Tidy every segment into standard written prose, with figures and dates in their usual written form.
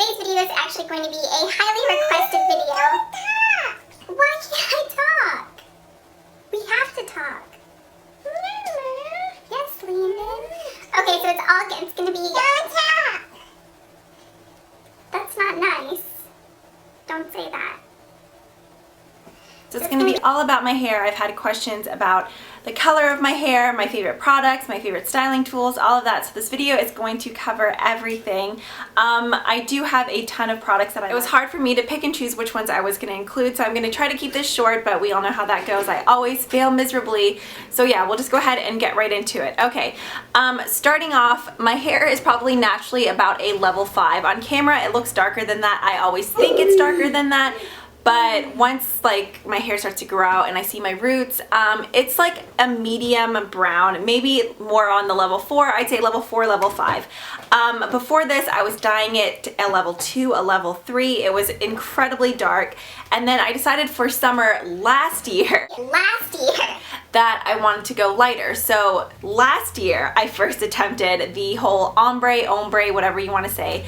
today's video is actually going to be a highly requested video. Why can't I talk? We have to talk. Yes, Landon. Okay, so it's going to be... That's not nice. Don't say that. So it's going to be all about my hair. I've had questions about the color of my hair, my favorite products, my favorite styling tools, all of that. So this video is going to cover everything. I do have a ton of products that it was hard for me to pick and choose which ones I was going to include. So I'm going to try to keep this short, but we all know how that goes. I always fail miserably. So yeah, we'll just go ahead and get right into it. Okay, starting off, my hair is probably naturally about a level 5. On camera, it looks darker than that. I always think it's darker than that. But once like my hair starts to grow out and I see my roots, it's like a medium brown, maybe more on the level 4. I'd say level 4, level 5. Before this, I was dyeing it a level 2, a level 3. It was incredibly dark. And then I decided for summer last year that I wanted to go lighter. So last year, I first attempted the whole ombre, whatever you want to say,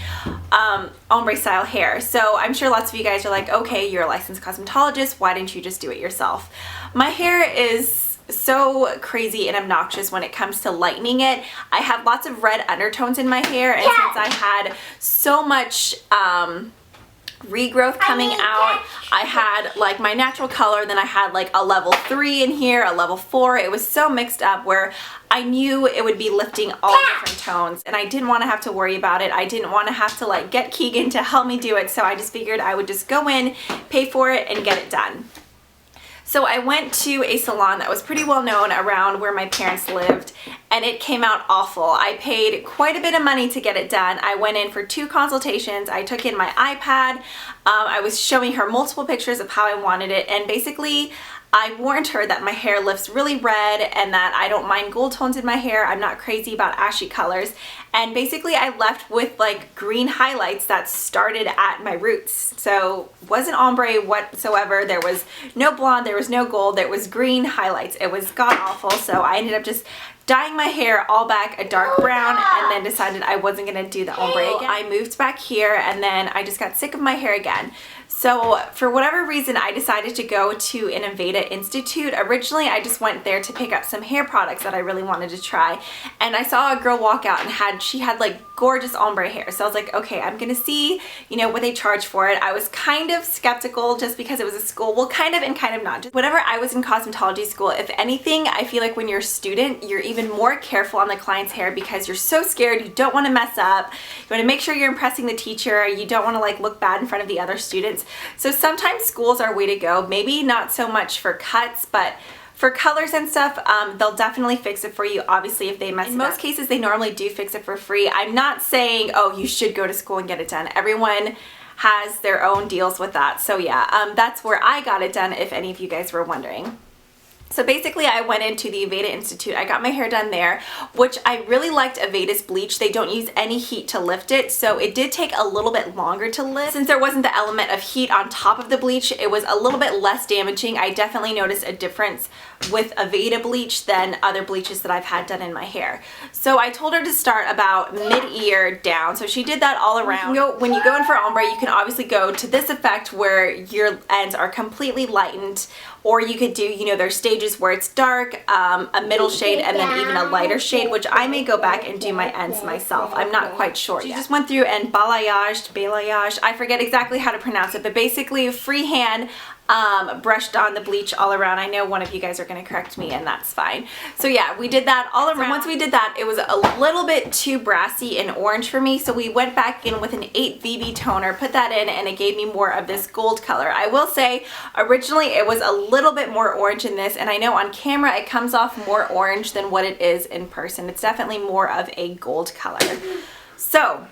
ombre style hair. So I'm sure lots of you guys are like, okay, you're a licensed cosmetologist, why didn't you just do it yourself? My hair is so crazy and obnoxious when it comes to lightening it. I have lots of red undertones in my hair, and since I had so much regrowth coming out, I had like my natural color, then I had like a level 3 in here, a level 4. It was so mixed up where I knew it would be lifting all different tones, and I didn't want to have to worry about it. I didn't want to have to like get Keegan to help me do it, so I just figured I would just go in, pay for it, and get it done. So I went to a salon that was pretty well known around where my parents lived, and it came out awful. I paid quite a bit of money to get it done. I went in for 2 consultations. I took in my iPad. I was showing her multiple pictures of how I wanted it, and basically I warned her that my hair lifts really red and that I don't mind gold tones in my hair. I'm not crazy about ashy colors. And basically I left with like green highlights that started at my roots. So wasn't ombre whatsoever. There was no blonde, there was no gold, there was green highlights. It was god awful. So I ended up just dyeing my hair all back a dark brown, and then decided I wasn't gonna do the ombre again. I moved back here, and then I just got sick of my hair again. So for whatever reason, I decided to go to an Aveda Institute. Originally, I just went there to pick up some hair products that I really wanted to try. And I saw a girl walk out and she had like gorgeous ombre hair. So I was like, okay, I'm gonna see, you know, what they charge for it. I was kind of skeptical just because it was a school. Well, kind of and kind of not. Just whenever I was in cosmetology school, if anything, I feel like when you're a student, you're even more careful on the client's hair because you're so scared. You don't want to mess up. You want to make sure you're impressing the teacher. You don't want to like look bad in front of the other students. So sometimes schools are a way to go. Maybe not so much for cuts, but for colors and stuff, they'll definitely fix it for you, obviously, if they mess it up. In most cases, they normally do fix it for free. I'm not saying, oh, you should go to school and get it done. Everyone has their own deals with that. So yeah, that's where I got it done, if any of you guys were wondering. So basically I went into the Aveda Institute. I got my hair done there, which I really liked Aveda's bleach. They don't use any heat to lift it, so it did take a little bit longer to lift. Since there wasn't the element of heat on top of the bleach, it was a little bit less damaging. I definitely noticed a difference with Aveda bleach than other bleaches that I've had done in my hair. So I told her to start about mid-ear down. So she did that all around. When you go in for ombre, you can obviously go to this effect where your ends are completely lightened, or you could do, you know, there's stages where it's dark, a middle shade, and then even a lighter shade, which I may go back and do my ends myself. I'm not quite sure yet. She just went through and balayage, I forget exactly how to pronounce it, but basically freehand brushed on the bleach all around. I know one of you guys are going to correct me, and that's fine. So yeah, we did that all around. So once we did that, it was a little bit too brassy and orange for me, so we went back in with an 8 VB toner, put that in, and it gave me more of this gold color. I will say, originally it was a little bit more orange in this, and I know on camera it comes off more orange than what it is in person. It's definitely more of a gold color. So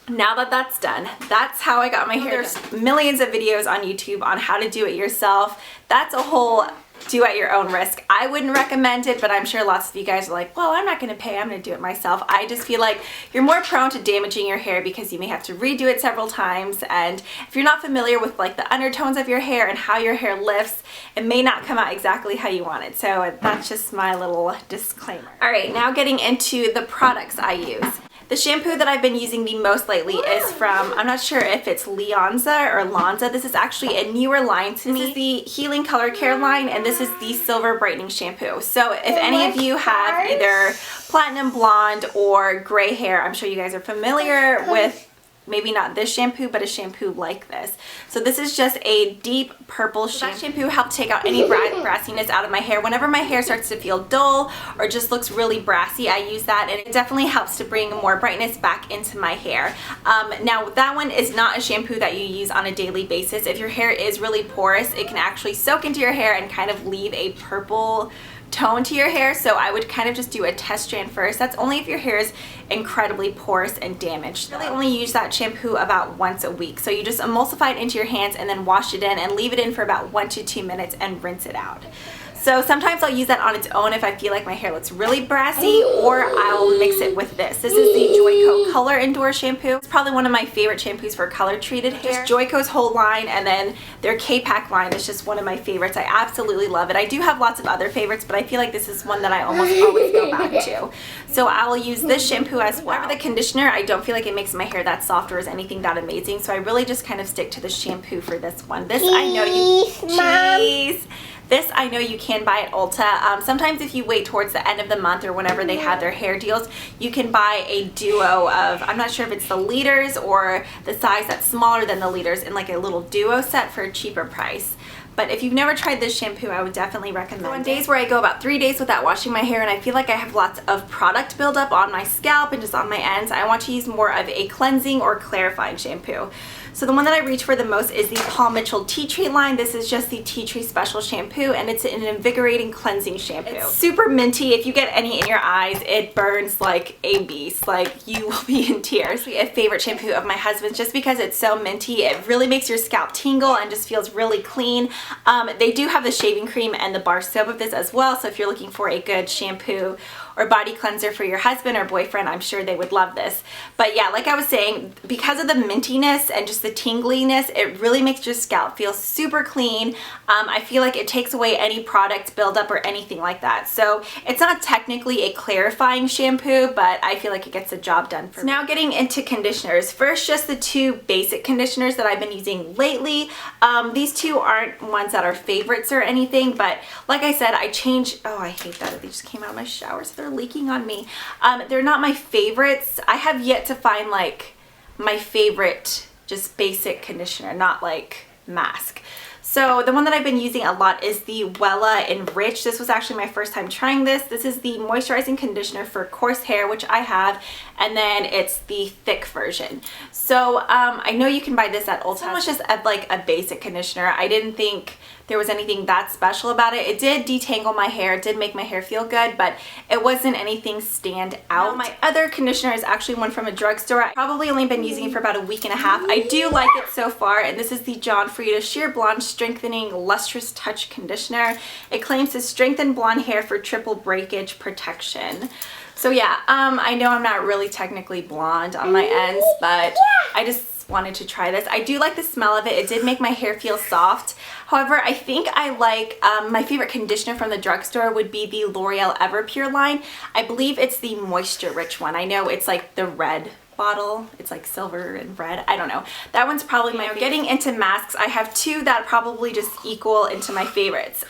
now that that's done, that's how I got my hair. There's millions of videos on YouTube on how to do it yourself. That's a whole do at your own risk. I wouldn't recommend it, but I'm sure lots of you guys are like, well, I'm not going to pay, I'm going to do it myself. I just feel like you're more prone to damaging your hair because you may have to redo it several times, and if you're not familiar with like the undertones of your hair and how your hair lifts, it may not come out exactly how you want it. So that's just my little disclaimer. All right, now getting into the products I use. The shampoo that I've been using the most lately is from, I'm not sure if it's Leonza or Lonza. This is actually a newer line to me. This is the Healing Color Care line, and this is the Silver Brightening Shampoo. So if any of you have either platinum blonde or gray hair, I'm sure you guys are familiar with maybe not this shampoo, but a shampoo like this. So this is just a deep purple shampoo. That shampoo helped take out any brassiness out of my hair. Whenever my hair starts to feel dull or just looks really brassy, I use that, and it definitely helps to bring more brightness back into my hair. Now that one is not a shampoo that you use on a daily basis. If your hair is really porous, it can actually soak into your hair and kind of leave a purple tone to your hair, so I would kind of just do a test strand first. That's only if your hair is incredibly porous and damaged. I really only use that shampoo about once a week. So you just emulsify it into your hands and then wash it in and leave it in for about 1 to 2 minutes and rinse it out. So sometimes I'll use that on its own if I feel like my hair looks really brassy, or I'll mix it with this. This is the Joico Color Indoor Shampoo. It's probably one of my favorite shampoos for color treated hair. Just Joico's whole line, and then their KPAK line is just one of my favorites. I absolutely love it. I do have lots of other favorites, but I feel like this is one that I almost always go back to. So I will use this shampoo as well. For the conditioner, I don't feel like it makes my hair that soft or is anything that amazing, so I really just kind of stick to the shampoo for this one. This I know you... This I know you can buy at Ulta. Sometimes if you wait towards the end of the month or whenever they have their hair deals, you can buy a duo of, I'm not sure if it's the liters or the size that's smaller than the liters, in like a little duo set for a cheaper price. But if you've never tried this shampoo, I would definitely recommend it. On days where I go about 3 days without washing my hair and I feel like I have lots of product buildup on my scalp and just on my ends, I want to use more of a cleansing or clarifying shampoo. So the one that I reach for the most is the Paul Mitchell Tea Tree line. This is just the Tea Tree Special Shampoo, and it's an invigorating cleansing shampoo. It's super minty. If you get any in your eyes, it burns like a beast. Like, you will be in tears. A favorite shampoo of my husband's just because it's so minty. It really makes your scalp tingle and just feels really clean. They do have the shaving cream and the bar soap of this as well, so if you're looking for a good shampoo or body cleanser for your husband or boyfriend, I'm sure they would love this. But yeah, like I was saying, because of the mintiness and just the tingliness, it really makes your scalp feel super clean. I feel like it takes away any product buildup or anything like that. So it's not technically a clarifying shampoo, but I feel like it gets the job done for me. Now getting into conditioners. First, just the two basic conditioners that I've been using lately. These two aren't ones that are favorites or anything, but like I said, I changed, oh, I hate that. They just came out of my shower, so they're leaking on me. They're not my favorites. I have yet to find like my favorite just basic conditioner, not like mask. So the one that I've been using a lot is the Wella Enrich. This was actually my first time trying this. This is the moisturizing conditioner for coarse hair, which I have, and then it's the thick version. So I know you can buy this at Ulta. It was just like a basic conditioner. I didn't think there was anything that special about it. It did detangle my hair, it did make my hair feel good, but it wasn't anything stand out. Now, my other conditioner is actually one from a drugstore. I've probably only been using it for about a week and a half. I do like it so far, and this is the Frieda Sheer Blonde Strengthening Lustrous Touch Conditioner. It claims to strengthen blonde hair for triple breakage protection. So yeah, I know I'm not really technically blonde on my ends, but I just wanted to try this. I do like the smell of it. It did make my hair feel soft. However, I think I like, my favorite conditioner from the drugstore would be the L'Oreal Everpure line. I believe it's the Moisture Rich one. I know it's like the red bottle. It's like silver and red. I don't know. That one's probably my favorite. Getting into masks, I have two that probably just equal into my favorites.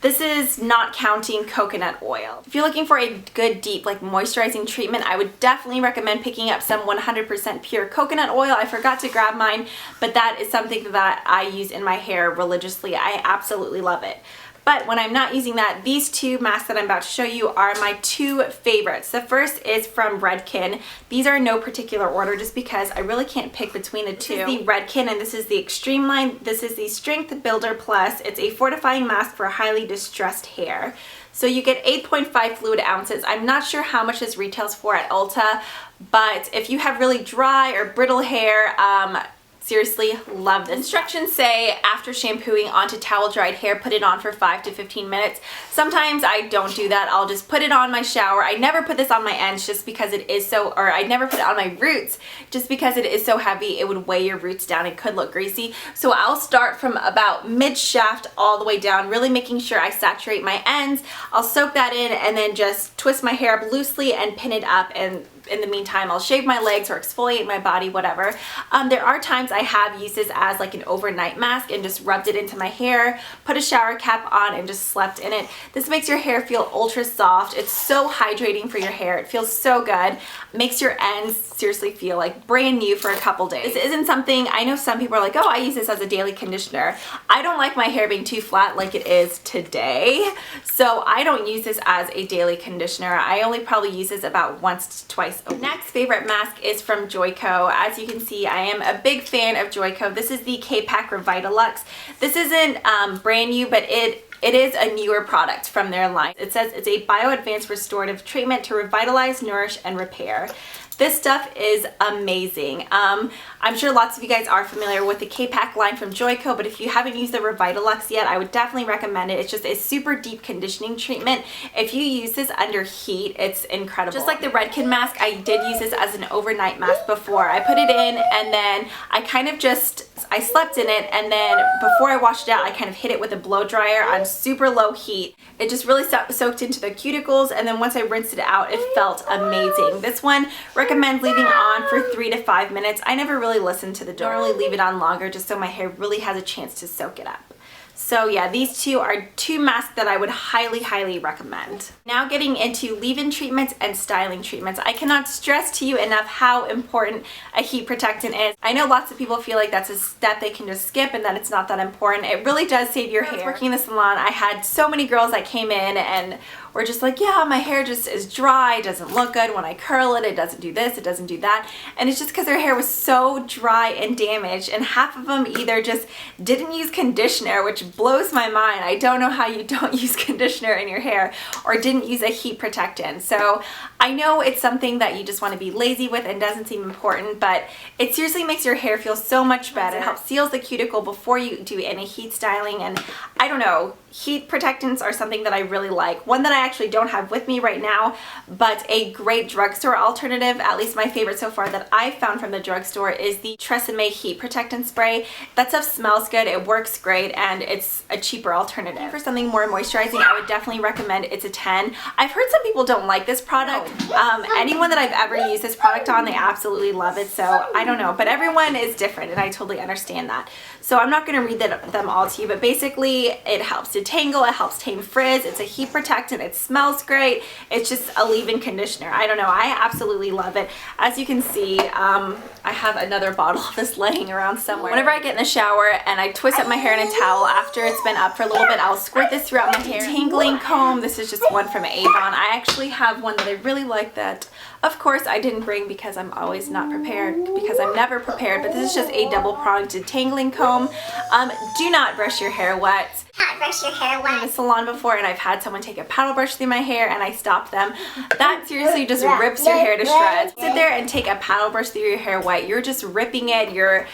This is not counting coconut oil. If you're looking for a good deep like moisturizing treatment, I would definitely recommend picking up some 100% pure coconut oil. I forgot to grab mine, but that is something that I use in my hair religiously. I absolutely love it. But when I'm not using that, these two masks that I'm about to show you are my two favorites. The first is from Redken. These are in no particular order just because I really can't pick between the two. This is the Redken and this is the Extreme line. This is the Strength Builder Plus. It's a fortifying mask for highly distressed hair. So you get 8.5 fluid ounces. I'm not sure how much this retails for at Ulta, but if you have really dry or brittle hair, seriously, love this. Instructions say after shampooing onto towel dried hair, put it on for 5 to 15 minutes. Sometimes I don't do that. I'll just put it on my shower. I never put this on my ends just because it is so, or I never put it on my roots just because it is so heavy. It would weigh your roots down and could look greasy. So I'll start from about mid shaft all the way down, really making sure I saturate my ends. I'll soak that in and then just twist my hair up loosely and pin it up, and in the meantime I'll shave my legs or exfoliate my body, whatever. There are times I have used this as like an overnight mask and just rubbed it into my hair, put a shower cap on and just slept in it. This makes your hair feel ultra soft. It's so hydrating for your hair. It feels so good. Makes your ends seriously feel like brand new for a couple days. This isn't something, I know some people are like, oh, I use this as a daily conditioner. I don't like my hair being too flat like it is today, so I don't use this as a daily conditioner. I only probably use this about once to twice a week. Next favorite mask is from Joico. As you can see, I am a big fan of Joico. This is the KPAK Revitaluxe. This isn't brand new, but it is a newer product from their line. It says it's a bio-advanced restorative treatment to revitalize, nourish, and repair. This stuff is amazing. I'm sure lots of you guys are familiar with the KPAK line from Joico, but if you haven't used the Revitaluxe yet, I would definitely recommend it. It's just a super deep conditioning treatment. If you use this under heat, it's incredible. Just like the Redken mask, I did use this as an overnight mask before. I put it in and then I kind of I slept in it, and then before I washed it out, I kind of hit it with a blow dryer on super low heat. It just really soaked into the cuticles, and then once I rinsed it out, it felt amazing. This one recommends leaving on for 3 to 5 minutes. I never really listen to the normally leave it on longer just so my hair really has a chance to soak it up. So yeah, these two are two masks that I would highly recommend. Now getting into leave-in treatments and styling treatments. I cannot stress to you enough how important a heat protectant is. I know lots of people feel like that's a step they can just skip and that it's not that important. It really does save your hair. When I was working in the salon, I had so many girls that came in and were just like, yeah, my hair just is dry, it doesn't look good when I curl it, it doesn't do this, it doesn't do that. And it's just because their hair was so dry and damaged, and half of them either just didn't use conditioner, which blows my mind. I don't know how you don't use conditioner in your hair, or didn't use a heat protectant. So I know it's something that you just want to be lazy with and doesn't seem important, but it seriously makes your hair feel so much better. It helps seal the cuticle before you do any heat styling, and I don't know, heat protectants are something that I really like. One that I actually don't have with me right now, but a great drugstore alternative, at least my favorite so far that I found from the drugstore, is the Tresemme Heat Protectant Spray. That stuff smells good, it works great, and it's a cheaper alternative. For something more moisturizing, I would definitely recommend It's a 10. I've heard some people don't like this product. Anyone that I've ever used this product on, they absolutely love it, so I don't know, but everyone is different and I totally understand that. So I'm not going to read them all to you, but basically it helps detangle, it helps tame frizz, it's a heat protectant, it smells great, it's just a leave-in conditioner. I don't know, I absolutely love it. As you can see, I have another bottle of this laying around somewhere. Whenever I get in the shower and I twist up my hair in a towel after it's been up for a little bit, I'll squirt this throughout my hair. Detangling comb, this is just one from Avon. I actually have one that I really like that, of course, I didn't bring because I'm always not prepared, because I'm never prepared, but this is just a double-pronged detangling comb. Do not brush your hair wet. Brush your hair I've been in the salon before and I've had someone take a paddle brush through my hair and I stopped them. That seriously just rips your hair to shreds. Sit there and take a paddle brush through your hair wet. You're just ripping it. You're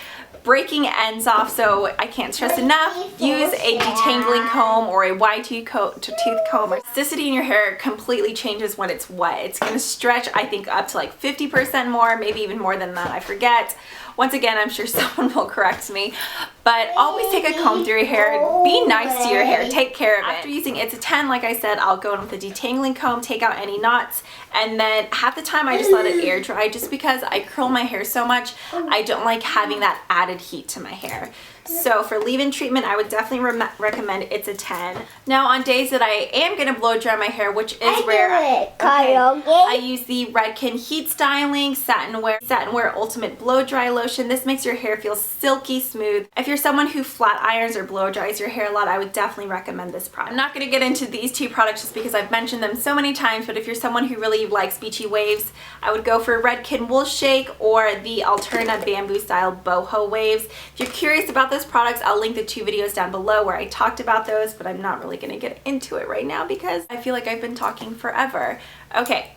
breaking ends off, so I can't stress enough. Use a detangling comb or a wide tooth comb. Elasticity in your hair completely changes when it's wet. It's going to stretch, I think, up to like 50% more, maybe even more than that. I forget. Once again, I'm sure someone will correct me, but always take a comb through your hair. Be nice to your hair. Take care of it. After using It's a 10, like I said, I'll go in with a detangling comb, take out any knots, and then half the time I just let it air dry just because I curl my hair so much. I don't like having that added heat to my hair. So for leave-in treatment, I would definitely recommend It's a 10. Now on days that I am going to blow dry my hair, which is rare, I use the Redken Heat Styling Satin Wear Ultimate Blow Dry Lotion. This makes your hair feel silky smooth. If you're someone who flat irons or blow dries your hair a lot, I would definitely recommend this product. I'm not going to get into these two products just because I've mentioned them so many times, but if you're someone who really likes beachy waves, I would go for Redken Wool Shake or the Alterna Bamboo Style Boho Waves. If you're curious about those products, I'll link the 2 videos down below where I talked about those, but I'm not really going to get into it right now because I feel like I've been talking forever. Okay.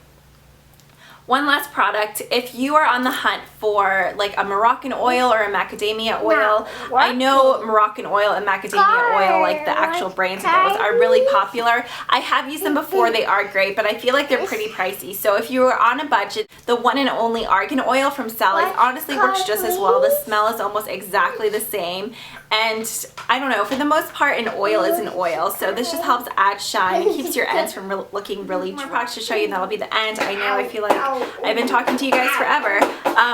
One last product. If you are on the hunt for like a Moroccan oil or a macadamia oil, I know Moroccan oil and macadamia oil, like the actual brands of those, are really popular. I have used them before, they are great, but I feel like they're pretty pricey. So if you are on a budget, the one and only Argan Oil from Sally's honestly works just as well. The smell is almost exactly the same. And I don't know, for the most part, an oil is an oil. So this just helps add shine and keeps your ends from looking really dry. More products to show you, and that'll be the end. I know I feel like I've been talking to you guys forever.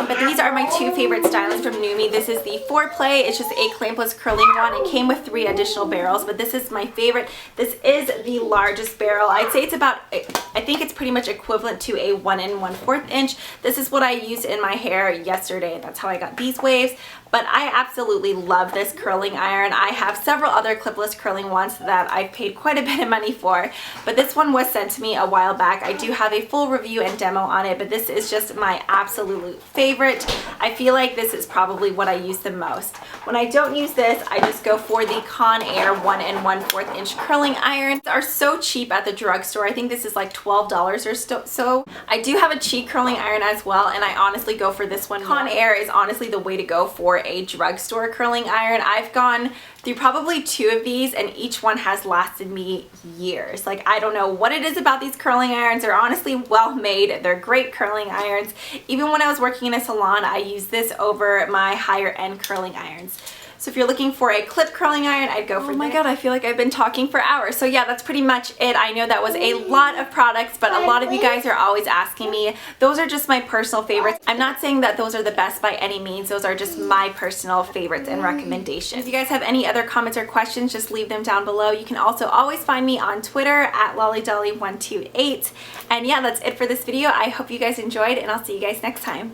But these are my two favorite stylings from NUME. This is the Foreplay. It's just a clampless curling one. It came with 3 additional barrels, but this is my favorite. This is the largest barrel. I'd say it's about, I think it's pretty much equivalent to a 1 1/4 inch. This is what I used in my hair yesterday. That's how I got these waves. But I absolutely love this curling iron. I have several other clipless curling ones that I've paid quite a bit of money for, but this one was sent to me a while back. I do have a full review and demo on it, but this is just my absolute favorite. I feel like this is probably what I use the most. When I don't use this, I just go for the Conair 1 1/4 inch curling irons. They are so cheap at the drugstore. I think this is like $12 or so. I do have a cheek curling iron as well, and I honestly go for this one. Conair is honestly the way to go for a drugstore curling iron. I've gone through probably 2 of these, and each one has lasted me years. Like, I don't know what it is about these curling irons. They're honestly well made. They're great curling irons. Even when I was working in a salon, I used this over my higher end curling irons. So if you're looking for a clip curling iron, I'd go for this. Oh my god, I feel like I've been talking for hours. So yeah, that's pretty much it. I know that was a lot of products, but a lot of you guys are always asking me. Those are just my personal favorites. I'm not saying that those are the best by any means. Those are just my personal favorites and recommendations. If you guys have any other comments or questions, just leave them down below. You can also always find me on Twitter at lollydolly128. And yeah, that's it for this video. I hope you guys enjoyed, and I'll see you guys next time.